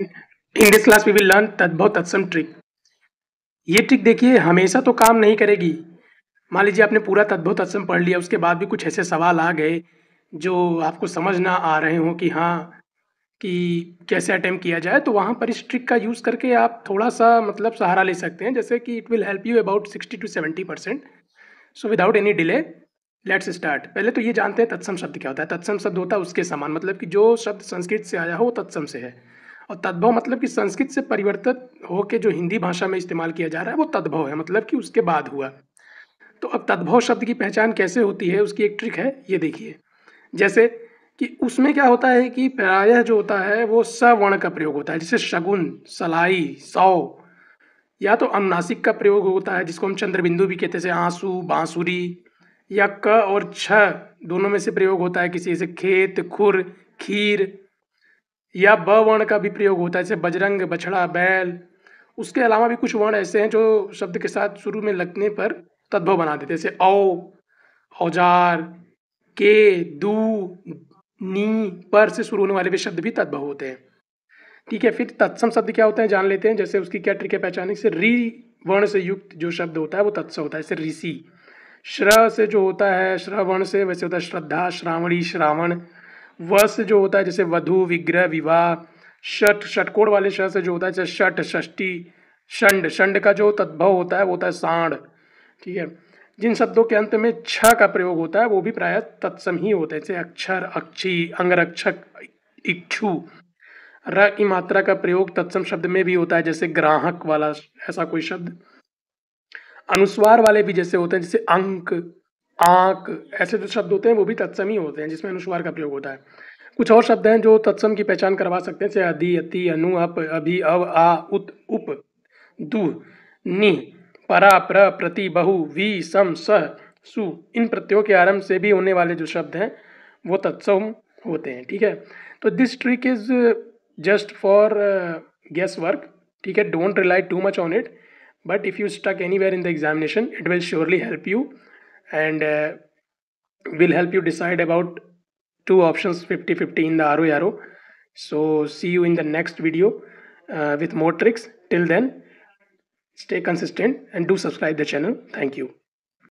In this class, we will learn तद्भव तत्सम trick. ये ट्रिक देखिए हमेशा तो काम नहीं करेगी। मान लीजिए आपने पूरा तद्भव तत्सम पढ़ लिया, उसके बाद भी कुछ ऐसे सवाल आ गए जो आपको समझ ना आ रहे हों कि हाँ, कि कैसे अटेम्प्ट किया जाए, तो वहाँ पर इस ट्रिक का यूज़ करके आप थोड़ा-सा मतलब सहारा ले सकते हैं। जैसे कि it will help you about 60 to 70%। So without any delay let's start. पहले तो ये जानते हैं तत्सम शब्द क्या होता है। तत्सम शब्द होता है उसके समान, मतलब कि जो शब्द संस्कृत से आया हो वो तत्सम से है। और तद्भव मतलब कि संस्कृत से परिवर्तित होके जो हिंदी भाषा में इस्तेमाल किया जा रहा है वो तद्भव है, मतलब कि उसके बाद हुआ। तो अब तद्भव शब्द की पहचान कैसे होती है, उसकी एक ट्रिक है, ये देखिए। जैसे कि उसमें क्या होता है कि प्रायः जो होता है वो सवर्ण का प्रयोग होता है, जैसे शगुन, सलाई, सौ। या तो अनुनासिक का प्रयोग होता है जिसको हम चंद्रबिंदु भी कहते हैं, जैसे आंसू, बांसुरी। या क और छ दोनों में से प्रयोग होता है किसी, जैसे खेत, खुर, खीर। या ब वर्ण का भी प्रयोग होता है, जैसे बजरंग, बछड़ा, बैल। उसके अलावा भी कुछ वर्ण ऐसे हैं जो शब्द के साथ शुरू में लगने पर तद्भव बना देते हैं, जैसे औ, औजार, के, दू, नी, पर से शुरू होने वाले भी शब्द भी तद्भव होते हैं। ठीक है, फिर तत्सम शब्द क्या होता है जान लेते हैं। जैसे उसकी क्या ट्रिक है पहचानने की। री वर्ण से युक्त जो शब्द होता है वो तत्स होता है, जैसे ऋषि। श्र से जो होता है, श्र वर्ण से वैसे होता है श्रद्धा, श्रावणी, श्रावण। व से जो होता है जैसे वधु, विग्रह, विवाह। षट, षटकोण वाले श से जो होता है जैसे षट, षष्ठी। षंड, षंड का जो तद्भव होता है वो होता है सांड। ठीक है। जिन शब्दों के अंत में छ का प्रयोग होता है वो भी प्रायः तत्सम ही होते हैं, जैसे अक्षर, अक्षी, अंगरक्षक, इक्षु। र की मात्रा का प्रयोग तत्सम शब्द में भी होता है, जैसे ग्राहक वाला ऐसा कोई शब्द। अनुस्वार वाले भी जैसे होते हैं, जैसे अंक, आंक। ऐसे जो शब्द होते हैं वो भी तत्सम ही होते हैं जिसमें अनुस्वार का प्रयोग होता है। कुछ और शब्द हैं जो तत्सम की पहचान करवा सकते हैं, जैसे अधि, अति, अनु, अप, अभि, अव, आ, उत, उप, दु, नि, परा, प्र, प्रति, बहु, वी, सम, सह, सु। इन प्रत्ययों के आरंभ से भी होने वाले जो शब्द हैं वो तत्सम होते हैं। ठीक है। तो this trick is just for guess work. ठीक है, don't rely too much on it, but if you stuck anywhere in the examination it will surely help you, and will help you decide about two options 50-50 in the RO. So see you in the next video with more tricks. Till then, stay consistent and do subscribe the channel. Thank you.